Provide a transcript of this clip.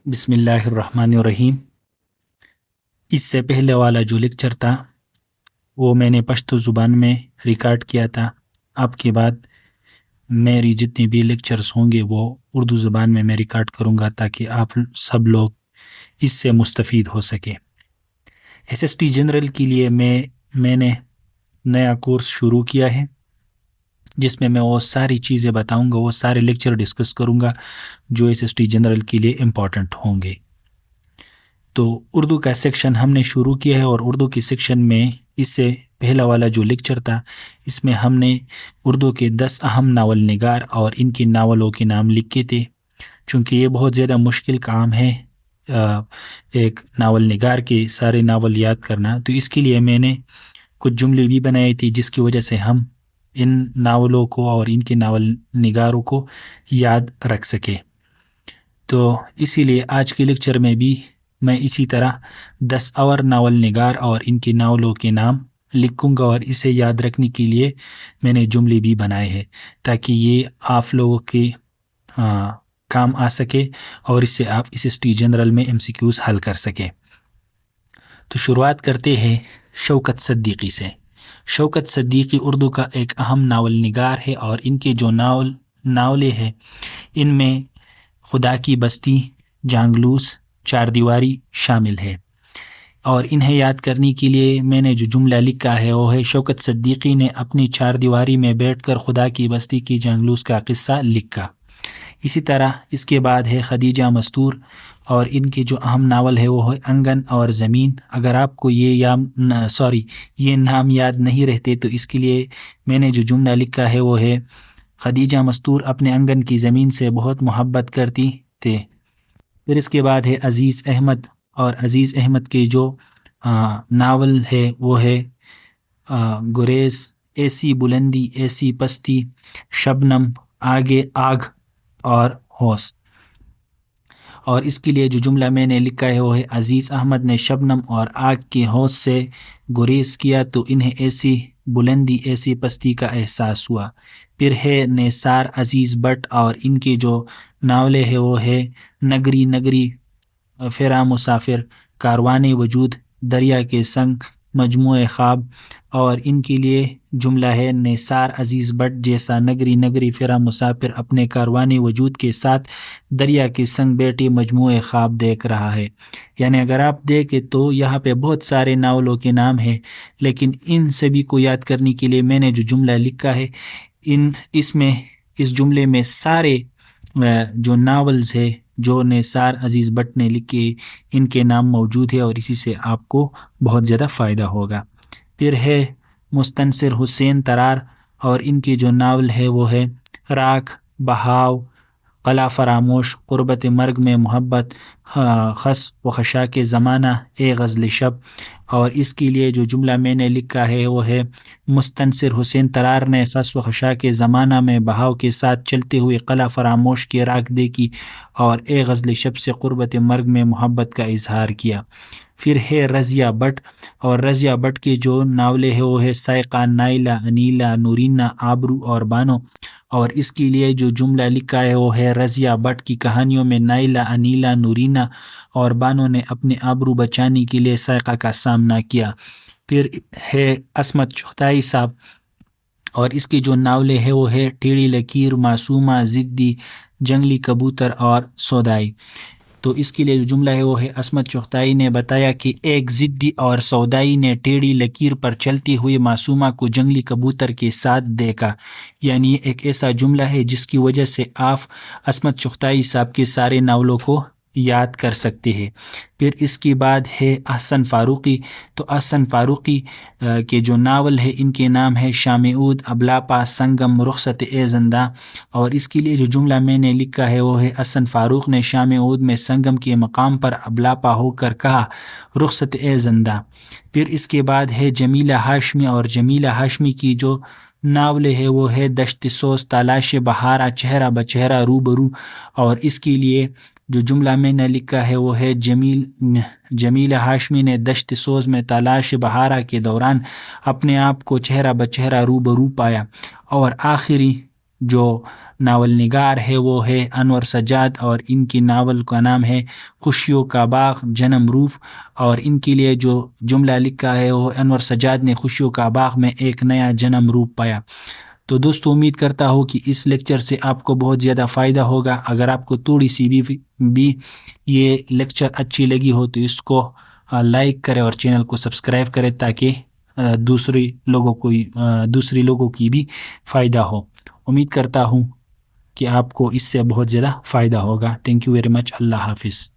بسم اللہ الرحمن الرحیم۔ اس سے پہلے والا جو لیکچر تھا وہ میں نے پشتو زبان میں ریکارڈ کیا تھا۔ اب کے بعد میری جتنی بھی لیکچرز ہوں گے وہ اردو زبان میں ریکارڈ کروں گا تاکہ آپ سب لوگ اس سے مستفید ہو سکے۔ ایس ایس ٹی جنرل کے لیے میں نے نیا کورس شروع کیا ہے جس میں وہ ساری چیزیں بتاؤں گا، وہ سارے لیکچر ڈسکس کروں گا جو ایس ایس ٹی جنرل کے لیے امپورٹنٹ ہوں گے۔ تو اردو کا سیکشن ہم نے شروع کیا ہے، اور اردو کی سیکشن میں اس سے پہلا والا جو لیکچر تھا اس میں ہم نے اردو کے 10 اہم ناول نگار اور ان کی ناولوں کے نام لکھے تھے۔ چونکہ یہ بہت زیادہ مشکل کام ہے ایک ناول نگار کے سارے ناول یاد کرنا، تو اس کے لیے میں نے کچھ جملے بھی بنائے تھے جس کی وجہ سے ہم ان ناولوں کو اور ان کے ناول نگاروں کو یاد رکھ سکے۔ تو اسی لیے آج کے لیکچر میں بھی میں اسی طرح 10 اور ناول نگار اور ان کے ناولوں کے نام لکھوں گا، اور اسے یاد رکھنے کے لیے میں نے جملے بھی بنائے ہیں تاکہ یہ آپ لوگوں کے کام آ سکے اور اس سے آپ ایس ایس ٹی جنرل میں MCQs حل کر سکے۔ تو شروعات کرتے ہیں شوکت صدیقی سے۔ شوکت صدیقی اردو کا ایک اہم ناول نگار ہے، اور ان کے جو ناولیں ہیں ان میں خدا کی بستی، جانگلوس، چار دیواری شامل ہے۔ اور انہیں یاد کرنے کے لیے میں نے جو جملہ لکھا ہے وہ ہے: شوکت صدیقی نے اپنی چار دیواری میں بیٹھ کر خدا کی بستی کی جانگلوس کا قصہ لکھا۔ اسی طرح اس کے بعد ہے خدیجہ مستور، اور ان کے جو اہم ناول ہے وہ ہے انگن اور زمین۔ اگر آپ کو یہ نام یاد نہیں رہتے تو اس کے لیے میں نے جو جملہ لکھا ہے وہ ہے: خدیجہ مستور اپنے انگن کی زمین سے بہت محبت کرتی تھے۔ پھر اس کے بعد ہے عزیز احمد، اور عزیز احمد کے جو ناول ہے وہ ہے گریز، ایسی بلندی ایسی پستی، شبنم، آگے آگ اور ہوش۔ اور اس کے لیے جو جملہ میں نے لکھا ہے وہ ہے: عزیز احمد نے شبنم اور آگ کے ہوش سے گریز کیا تو انہیں ایسی بلندی ایسی پستی کا احساس ہوا۔ پھر ہے نثار عزیز بٹ، اور ان کے جو ناولیں ہے وہ ہے نگری نگری، فراں مسافر، کاروان وجود، دریا کے سنگ، مجموع خواب۔ اور ان کے لیے جملہ ہے: نثار عزیز بٹ جیسا نگری نگری فراں مسافر اپنے کاروان وجود کے ساتھ دریا کے سنگ بیٹھے مجموع خواب دیکھ رہا ہے۔ یعنی اگر آپ دیکھیں تو یہاں پہ بہت سارے ناولوں کے نام ہیں، لیکن ان سبھی کو یاد کرنے کے لیے میں نے جو جملہ لکھا ہے اس جملے میں سارے جو ناولز ہے جو نثار عزیز بٹ نے لکھے ان کے نام موجود ہے، اور اسی سے آپ کو بہت زیادہ فائدہ ہوگا۔ پھر ہے مستنصر حسین ترار، اور ان کی جو ناول ہے وہ ہے راکھ، بہاؤ، قلعہ فراموش، قربت مرگ میں محبت، خس و خشاک زمانہ، اے غزل شب۔ اور اس کے لیے جو جملہ میں نے لکھا ہے وہ ہے: مستنصر حسین ترار نے خس و خشاک زمانہ میں بہاؤ کے ساتھ چلتے ہوئے قلعہ فراموش کی راکھ دیکھی اور اے غزل شب سے قربت مرگ میں محبت کا اظہار کیا۔ پھر ہے رضیہ بٹ، اور رضیہ بٹ کے جو ناولیں ہیں وہ ہے سائقہ، نائلہ، انیلہ، نورینہ، آبرو اور بانو۔ اور اس کے لیے جو جملہ لکھا ہے وہ ہے: رضیہ بٹ کی کہانیوں میں نائلہ، انیلہ، نورینہ اور بانو نے اپنے آبرو بچانے کے لیے سائقہ کا سامنا کیا۔ پھر ہے عصمت چغتائی صاحب، اور اس کی جو ناولیں ہے وہ ہے ٹیڑھی لکیر، معصومہ، ضدی، جنگلی کبوتر اور سودائی۔ تو اس کے لیے جو جملہ ہے وہ ہے: عصمت چغتائی نے بتایا کہ ایک ضدی اور سودائی نے ٹیڑھی لکیر پر چلتے ہوئے معصومہ کو جنگلی کبوتر کے ساتھ دیکھا۔ یعنی ایک ایسا جملہ ہے جس کی وجہ سے آپ عصمت چغتائی صاحب کے سارے ناولوں کو یاد کر سکتے ہیں۔ پھر اس کے بعد ہے احسن فاروقی، تو احسن فاروقی کے جو ناول ہے ان کے نام ہے شام عود، ابلاپا، سنگم، رخصت اے زنداں۔ اور اس کے لیے جو جملہ میں نے لکھا ہے وہ ہے: احسن فاروق نے شام عود میں سنگم کے مقام پر ابلاپا ہو کر کہا، رخصت اے زنداں۔ پھر اس کے بعد ہے جمیلہ ہاشمی، اور جمیلہ ہاشمی کی جو ناول ہے وہ ہے دشت سوز، تالاش بہارا، چہرہ بچہرہ روبرو۔ اور اس کے لیے جو جملہ میں نے لکھا ہے وہ ہے: جمیل ہاشمی نے دشت سوز میں تالاش بہارا کے دوران اپنے آپ کو چہرہ بچہرہ روبرو پایا۔ اور آخری جو ناول نگار ہے وہ ہے انور سجاد، اور ان کی ناول کا نام ہے خوشیوں کا باغ جنم روف، اور ان کے لیے جو جملہ لکھا ہے وہ انور سجاد نے خوشیوں کا باغ میں ایک نیا جنم روپ پایا۔ تو دوستو امید کرتا ہوں کہ اس لیکچر سے آپ کو بہت زیادہ فائدہ ہوگا۔ اگر آپ کو تھوڑی سی بھی یہ لیکچر اچھی لگی ہو تو اس کو لائک کرے اور چینل کو سبسکرائب کرے تاکہ دوسری لوگوں کی بھی فائدہ ہو۔ امید کرتا ہوں کہ آپ کو اس سے بہت زیادہ فائدہ ہوگا۔ Thank you very much. اللہ حافظ۔